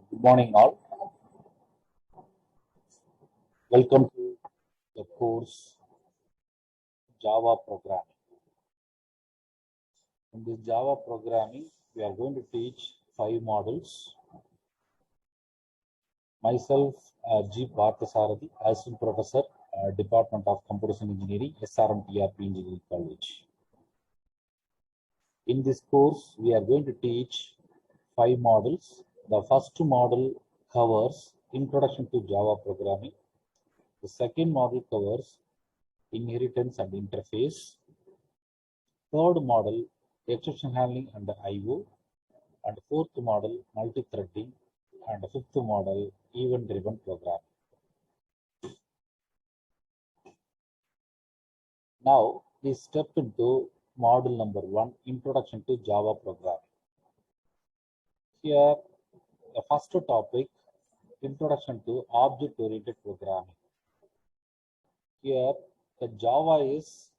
Good morning, all. Welcome to the course Java Programming. In this Java Programming, we are going to teach 5 modules. Myself, G. Parthasarathi, Assistant Professor, Department of Computer Science Engineering, SRM-TRP Engineering College. In this course, we are going to teach 5 modules. The first module covers Introduction to Java Programming. The second module covers Inheritance and Interface. Third model, exception handling and IO. And fourth model, multi-threading. And fifth model, event-driven programming. Now, we step into module number 1, Introduction to Java Programming. Here, the first topic, Introduction to Object-Oriented Programming. Here, the Java is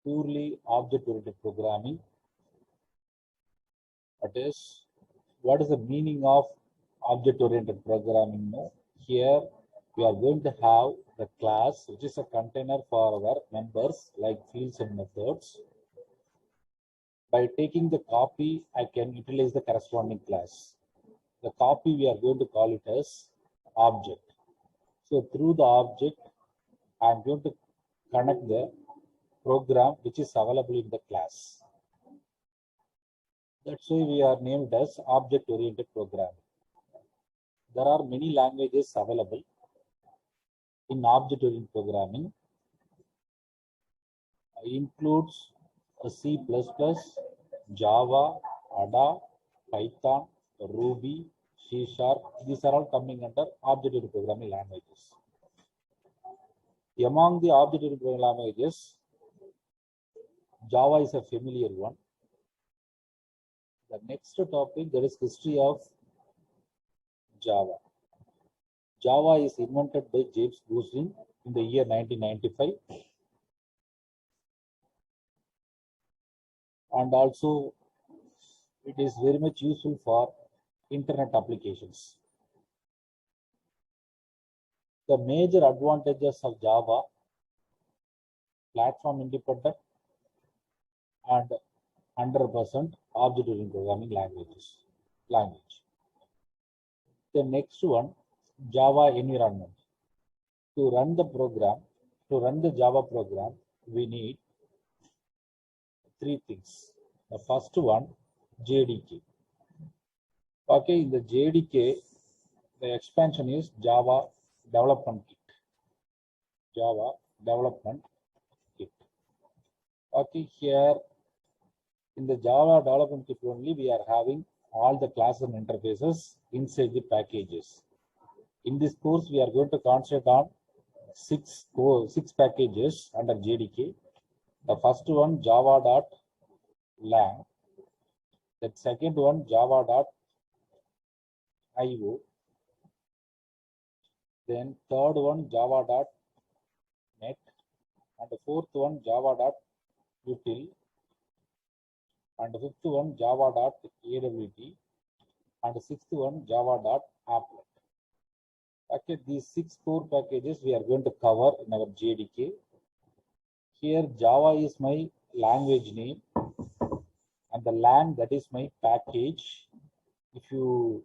purely object-oriented programming. That is, what is the meaning of object-oriented programming? No? Here, we are going to have the class, which is a container for our members like fields and methods. By taking the copy, I can utilize the corresponding class. The copy, we are going to call it as object. So through the object, I am going to connect the program which is available in the class. That's why we are named as object-oriented programming. There are many languages available in object-oriented programming. It includes C++, Java, Ada, Python, Ruby, C#. These are all coming under object-oriented programming languages. Among the object-oriented programming languages, Java is a familiar one. The next topic, that is history of Java. Java is invented by James Gosling in the year 1995. And also, it is very much useful for internet applications. The major advantages of Java: platform independent and 100% object-oriented programming language. The next one, Java environment. To run the Java program, we need 3 things. The first one, JDK. Okay, in the JDK, the expansion is Java Development Kit. Java Development Kit. Okay, here in the Java Development Kit only, we are having all the classes and interfaces inside the packages. In this course, we are going to concentrate on 6 packages under JDK. The first one, java.lang. The second one, java.io. Then third one, java.net. And the fourth one, java.util. And the fifth one, java.awt. And the sixth one, java.applet. Okay, these 6 core packages we are going to cover in our JDK. Here, Java is my language name, and the lang, that is my package. If you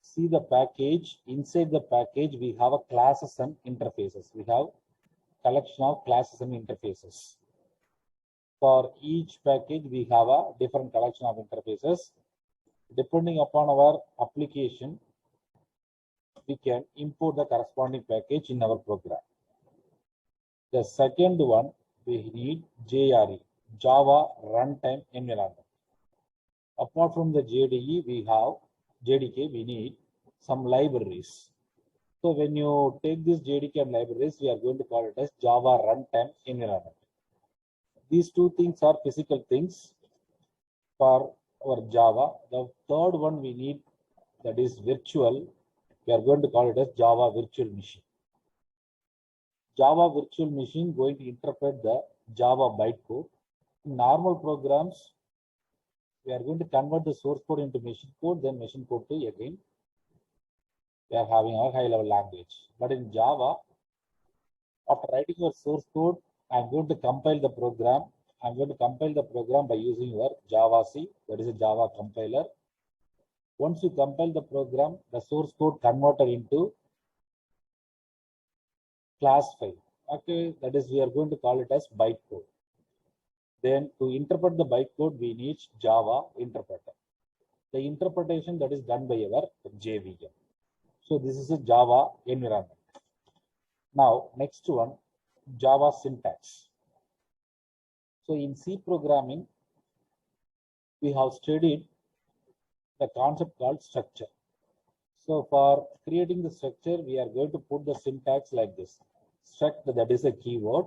see the package, inside the package, we have a classes and interfaces. We have collection of classes and interfaces. For each package, we have a different collection of interfaces. Depending upon our application, we can import the corresponding package in our program. The second one, we need JRE, Java Runtime Environment. Apart from the JDK, we need some libraries. So when you take this JDK and libraries, we are going to call it as Java Runtime Environment. These 2 things are physical things for our Java. The third one we need, that is virtual. We are going to call it as Java Virtual Machine. Java Virtual Machine going to interpret the Java bytecode. In normal programs, we are going to convert the source code into machine code, then machine code to again we are having our high level language. But in Java, after writing your source code, I'm going to compile the program. I'm going to compile the program by using your Javac, that is a Java compiler. Once you compile the program, the source code converted into class file. Okay, that is, we are going to call it as bytecode. Then to interpret the bytecode, we need Java interpreter. The interpretation that is done by our JVM. So this is a Java environment. Now, next one, Java syntax. So in C programming, we have studied the concept called structure. So for creating the structure, we are going to put the syntax like this. Struct, that is a keyword.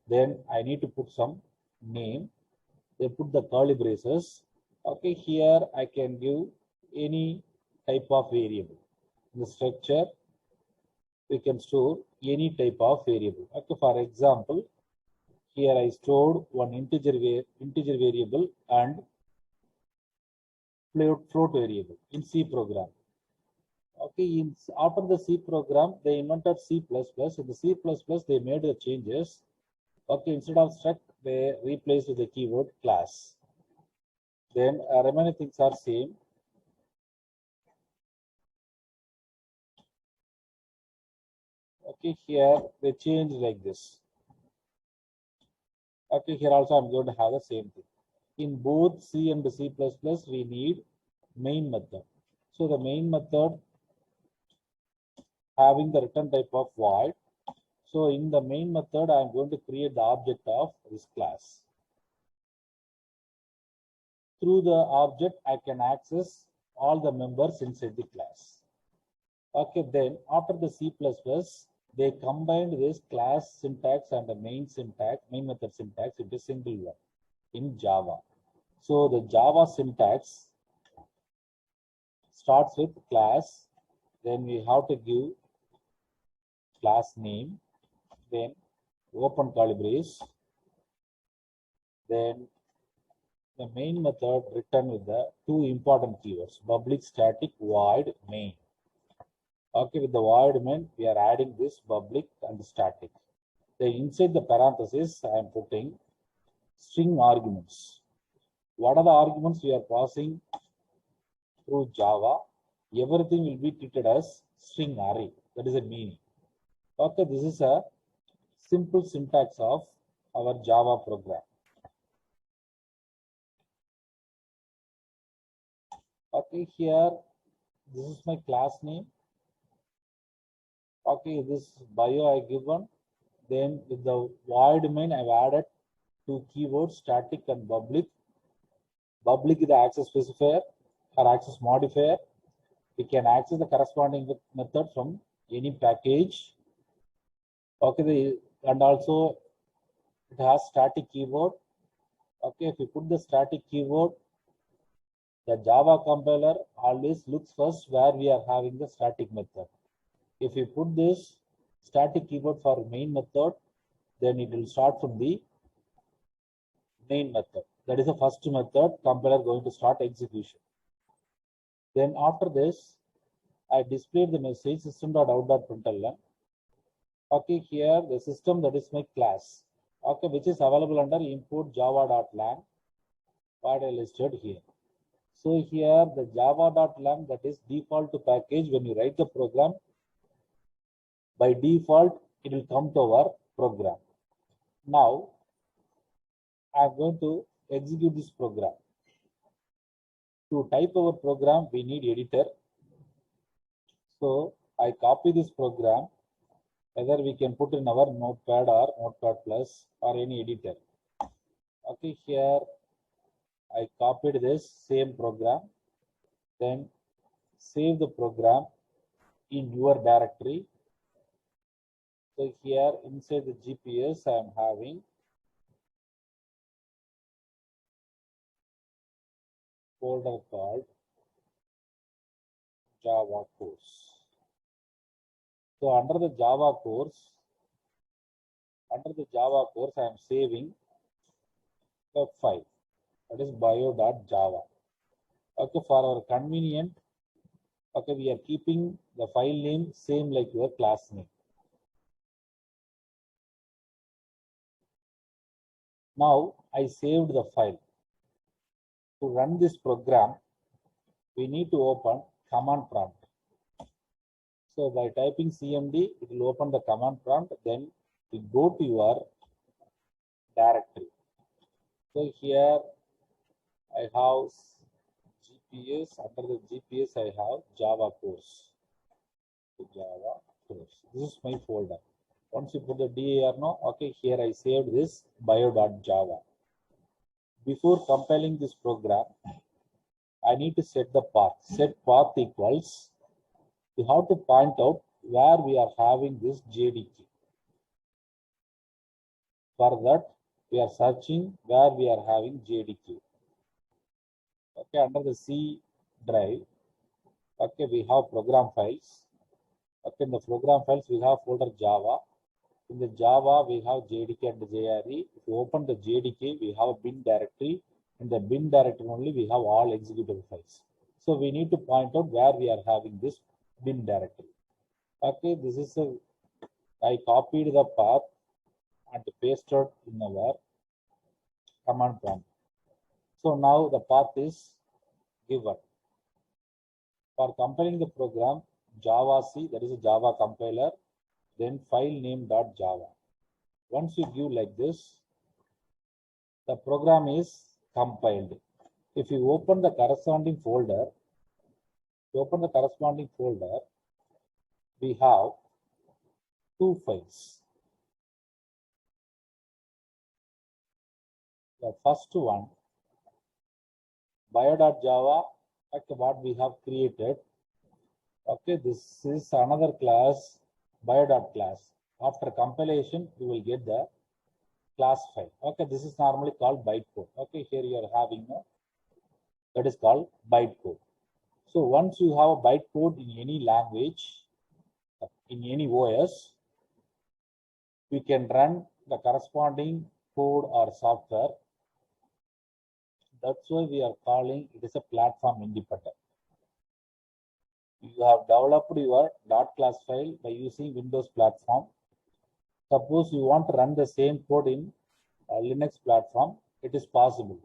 Then I need to put some name. They put the curly braces. Okay, here I can give any type of variable. In the structure, we can store any type of variable. Okay, for example, here I stored one integer variable and float variable in C program. Okay, after the C program, they invented C++. In the C++, they made the changes. Okay, instead of struct, they replaced with the keyword class. Then remaining things are same. Okay, here they change like this. Okay, here also I'm going to have the same thing. In both C and C++, we need main method. So the main method having the return type of void. So in the main method, I'm going to create the object of this class. Through the object, I can access all the members inside the class. Okay, then after the C++, they combined this class syntax and the main method syntax into single one in Java. So the Java syntax starts with class, then we have to give class name, then open curly brace, then the main method return with the two important keywords, public static void main. Okay, with the void main, we are adding this public and static. Then inside the parenthesis, I am putting string arguments. What are the arguments we are passing through Java? Everything will be treated as string array. That is a meaning. Okay, this is a simple syntax of our Java program. Okay, here this is my class name. Okay, this bio I given. Then with the void main, I've added two keywords, static and public. Public is the access specifier or access modifier. We can access the corresponding method from any package. Okay, and also it has static keyword. Okay, if you put the static keyword, the Java compiler always looks first where we are having the static method. If you put this static keyword for main method, then it will start from the main method. That is the first method, compiler going to start execution. Then after this, I displayed the message system.out.println. Okay, here the system, that is my class. Okay, which is available under import java.lang, what I listed here. So here the java.lang, that is default to package. When you write the program, by default, it will come to our program. Now, I'm going to execute this program. To type our program, we need editor. So I copy this program, whether we can put in our Notepad or Notepad Plus or any editor. Okay, here I copied this same program, then save the program in your directory. So here inside the GPS, I am having folder called Java course. So under the Java course, I am saving the file, that is bio.java. Okay, for our convenient, okay, we are keeping The file name same like your class name. Now I saved the file. To run this program, we need to open command prompt. So by typing CMD, it will open the command prompt. Then we go to your directory. So here I have GPS. Under the GPS, I have Java course. Java course. This is my folder. Once you put the DAR no, okay, here I saved this bio.java. Before compiling this program, I need to set the path. Set path equals, you have to point out where we are having this JDK. For that, we are searching where we are having JDK. Okay, under the C drive, okay, we have program files. Okay, in the program files, we have folder Java. In the Java, we have JDK and JRE. If you open the JDK, we have a bin directory. In the bin directory only, we have all executable files. So we need to point out where we are having this bin directory. Okay, this is I copied the path and pasted in our command prompt. So now the path is given. For compiling the program, Java C, that is a Java compiler, then file name.java. Once you give like this, the program is compiled. If you open the corresponding folder, we have two files. The first one, bio.java, okay, what we have created. Okay, this is another class, bio.class. After compilation, you will get the class file. Okay, this is normally called bytecode. Okay, here you are having that is called bytecode. So once you have a bytecode in any language, in any OS, we can run the corresponding code or software. That's why we are calling it is a platform independent. You have developed your .class file by using Windows platform. Suppose you want to run the same code in Linux platform, it is possible.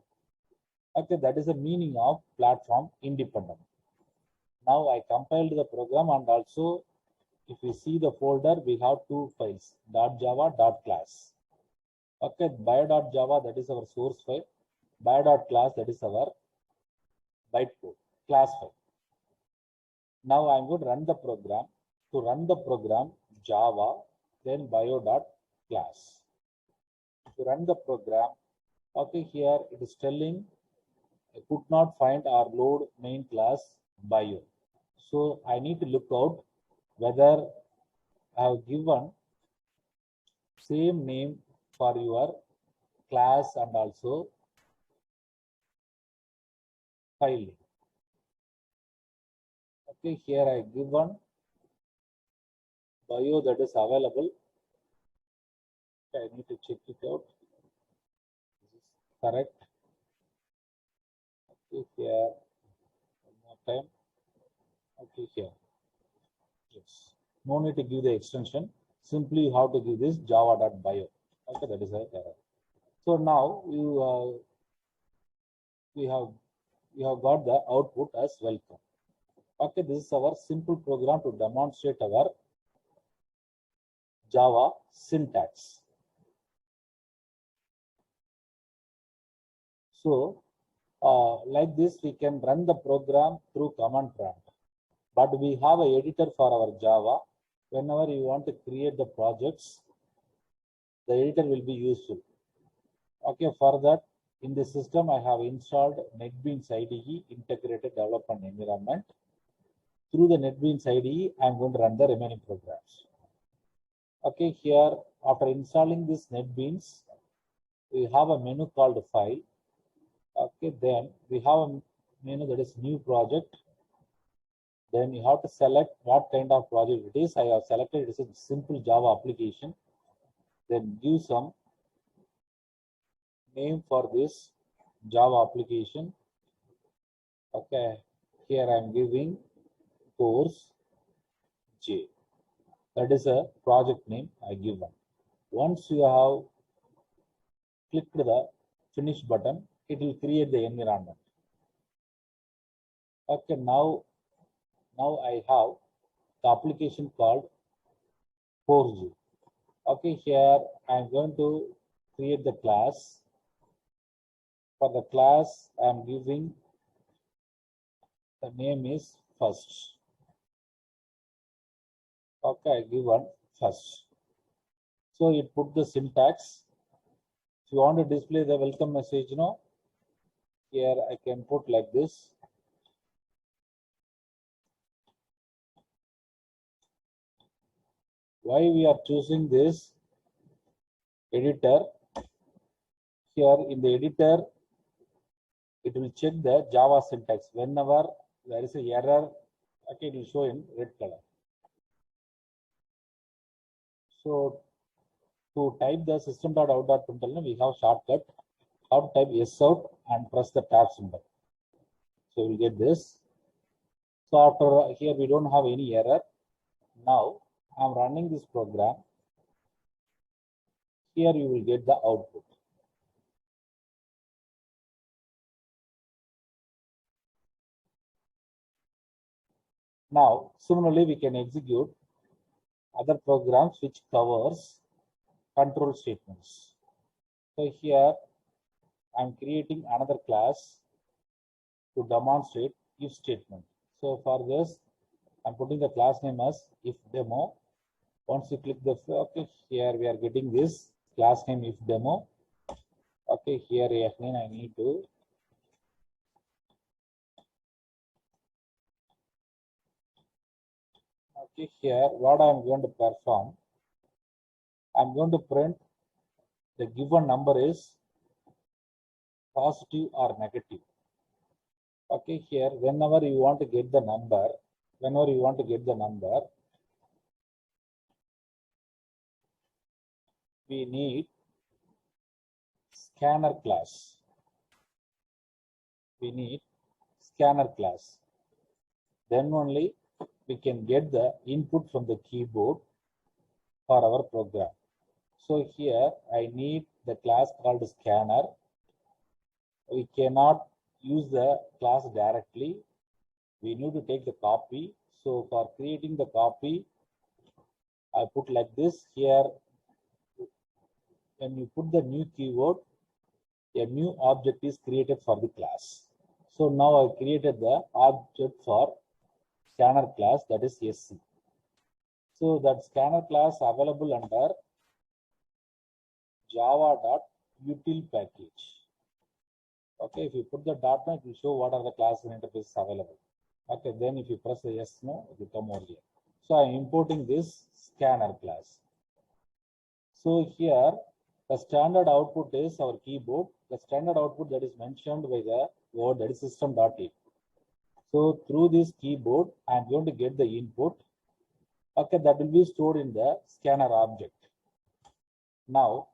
Okay, that is the meaning of platform independent. Now I compiled the program, and also if you see the folder, we have two files, .java, .class. Okay, bio.java, that is our source file. Bio.class, that is our bytecode, class file. Now I'm going to run the program. To run the program, Java, then bio.class. To run the program, okay, here it is telling I could not find or load main class bio. So I need to look out whether I have given same name for your class and also file name. Okay, here I given bio that is available. Okay, I need to check it out. This is correct. Okay, here one more time. Okay, here. Yes. No need to give the extension. Simply you have to give this java.bio. Okay, that is a error. So now we have got the output as welcome. Okay, this is our simple program to demonstrate our Java syntax. So like this, we can run the program through command prompt. But we have an editor for our Java. Whenever you want to create the projects, the editor will be useful. Okay, for that, in the system, I have installed NetBeans IDE, Integrated Development Environment. Through the NetBeans IDE, I'm going to run the remaining programs. Okay, here, after installing this NetBeans, we have a menu called File. Okay, then we have a menu that is New Project. Then you have to select what kind of project it is. I have selected it is a simple Java application. Then give some name for this Java application. Okay, here I am giving course. J. That is a project name I given. Once you have clicked the finish button, it will create the environment. Okay, now I have the application called 4G. Okay, here I am going to create the class. For the class, I am giving the name is first. Okay, I give one first. So it put the syntax. If you want to display the welcome message, here I can put like this. Why we are choosing this editor? Here in the editor, it will check the Java syntax. Whenever there is an error, okay, it will show in red color. So to type the system.out.println, we have shortcut. How to type S out and press the tab symbol. So we'll get this. So after here we don't have any error. Now I'm running this program. Here you will get the output. Now similarly we can execute other programs which covers control statements. So here I'm creating another class to demonstrate if statement. So for this I'm putting the class name as if demo. Once you click the okay, here we are getting this class name if demo. Okay, here again I need to okay, here what I am going to perform, I am going to print the given number is positive or negative. Okay, here whenever you want to get the number, we need scanner class. Then only we can get the input from the keyboard for our program. So here I need the class called scanner. We cannot use the class directly. We need to take the copy. So for creating the copy, I put like this. Here, when you put the new keyword, a new object is created for the class. So now I created the object for scanner class, that is SC. So that scanner class available under java.util package. Okay, if you put the dot net, it will show what are the class and interfaces available. Okay, then if you press the yes, no, it will come over here. So I am importing this scanner class. So here the standard output is our keyboard. The standard output that is mentioned by the word that is system.out. So through this keyboard, I am going to get the input. Okay, that will be stored in the scanner object. Now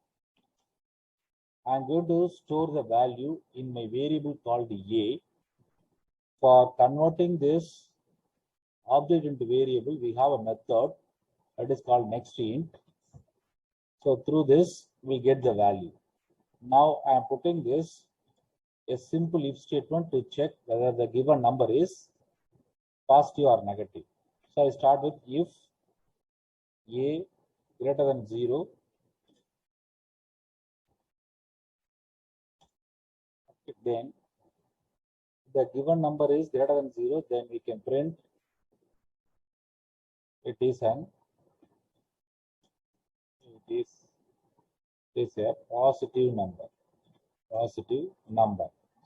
I am going to store the value in my variable called A. For converting this object into variable, we have a method that is called nextInt. So through this, we get the value. Now I am putting this a simple if statement to check whether the given number is positive or negative. So I start with if A greater than 0, then the given number is greater than 0, then we can print it is a positive number.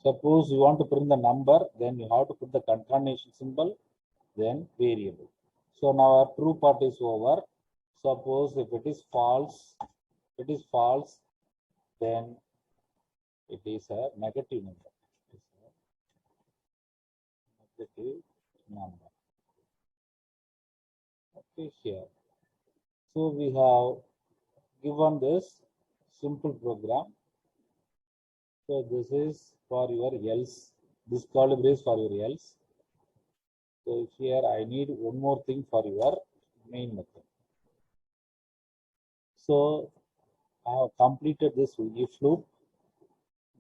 Suppose you want to print the number, then you have to put the concatenation symbol, then variable. So now our true part is over. Suppose if it is false, then it is a negative number. Okay, here. So we have given this simple program. So this is for your else. This calibre is for your else. So here I need one more thing for your main method. So I have completed this if loop.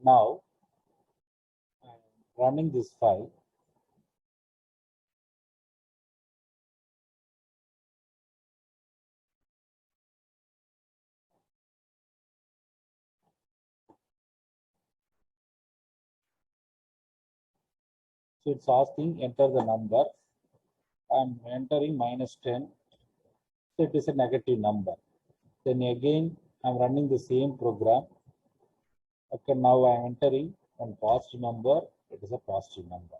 Now I am running this file. So it's asking enter the number. I'm entering -10. So it is a negative number. Then again I'm running the same program. Okay, now I'm entering one positive number. It is a positive number.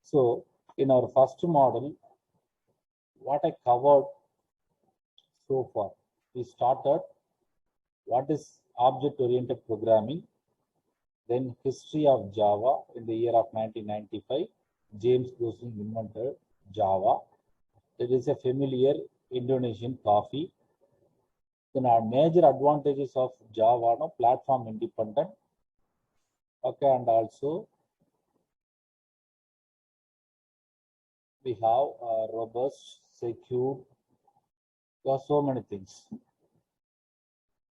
So in our first model, what I covered so far, we started what is object-oriented programming, then history of Java in the year of 1995. James Gosling invented Java. It is a familiar Indonesian coffee. Then our major advantages of Java, no, platform independent. Okay, and also we have a robust, secure, there are so many things.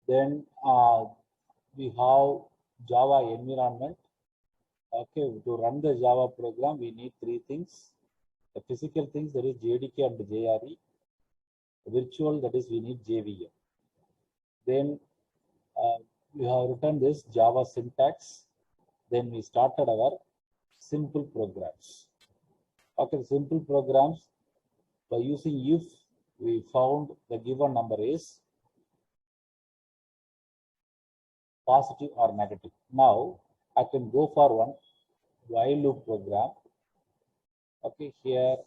Then we have Java environment. Okay, to run the Java program, we need three things. The physical things, that is JDK and JRE. Virtual, that is we need JVM. Then we have written this Java syntax. Then we started our simple programs. Okay, simple programs, by using if, we found the given number is positive or negative. Now I can go for one while loop program. Okay, here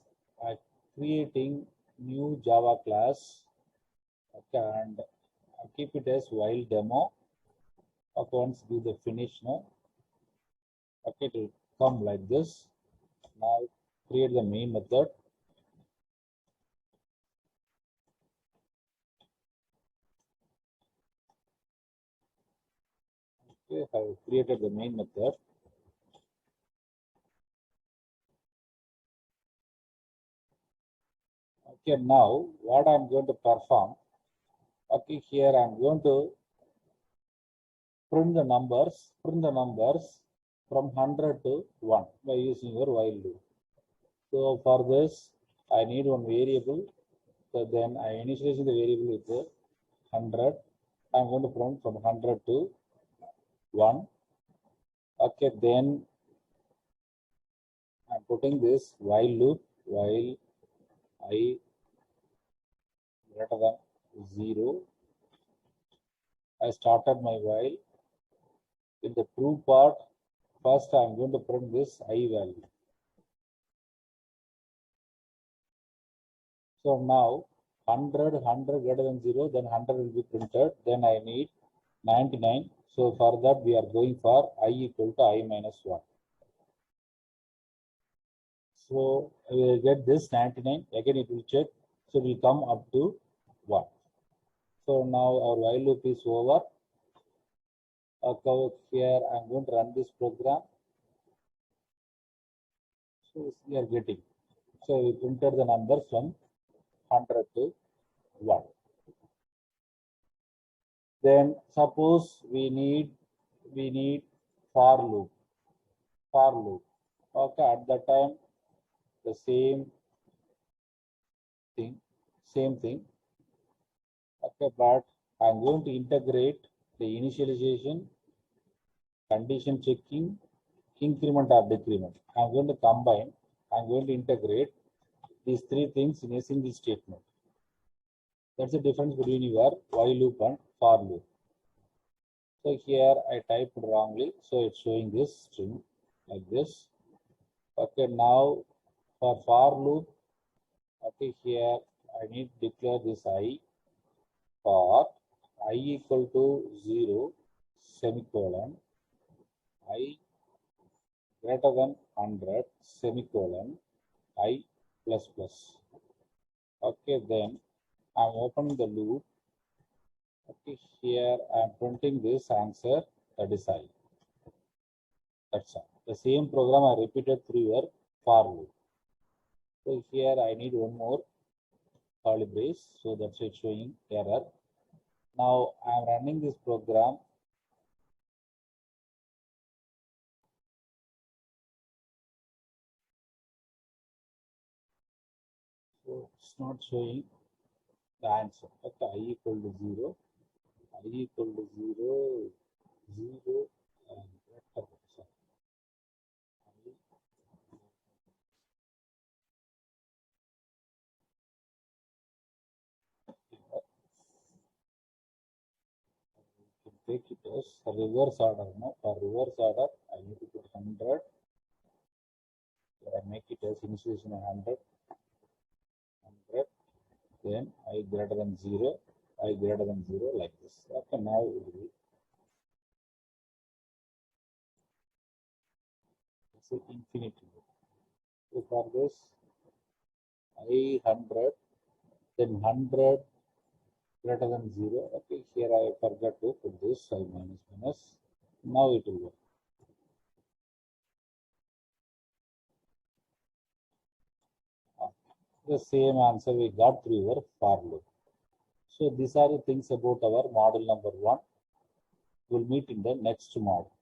I'm creating new Java class. Okay, and I keep it as while demo. Okay, once do the finish now. Okay, it will come like this. Now create the main method. Okay, I have created the main method. Okay, now what I'm going to perform. Okay, here I'm going to print the numbers from 100 to 1 by using your while loop. So for this, I need one variable. So then I initialize the variable with 100. I'm going to print from 100 to 1. Okay, then I'm putting this while loop while I greater than 0. I started my while. In the true part, first I'm going to print this I value. So now 100 greater than 0, then 100 will be printed. Then I need 99. So for that we are going for I equal to I minus 1. So we will get this 99. Again it will check. So we come up to 1. So now our while loop is over. Okay, here I'm going to run this program. So we are getting. So we printed the numbers from 100 to 1. Then suppose we need for loop. Okay, at that time the same thing. Okay, but I'm going to integrate the initialization, condition checking, increment or decrement. I'm going to combine. I'm going to integrate these three things in a single statement. That's the difference between your while loop and for loop. So here I typed wrongly, so it's showing this string like this. Okay, now for loop, okay, here I need to declare this I for I equal to 0 semicolon I greater than 100 semicolon I plus plus. Okay, then I'm opening the loop. Okay, here I'm printing this answer, that is I. That's all. The same program I repeated through your for loop. So here I need one more. curly brace, so that's it showing error. Now I am running this program. So it's not showing the answer. Okay, I equal to 0, I equal to 0, 0, and sorry, can take it as a reverse order. No, for reverse order, I need to put 100. I make it as initialization 100, 100. Then I greater than 0, I greater than 0, like this. Okay, now it will be infinity. So for this, I 100, then 100 greater than 0. Okay, here I forgot to put this I minus minus. Now it will work. The same answer we got through our for loop. So these are the things about our model number 1. We'll meet in the next model.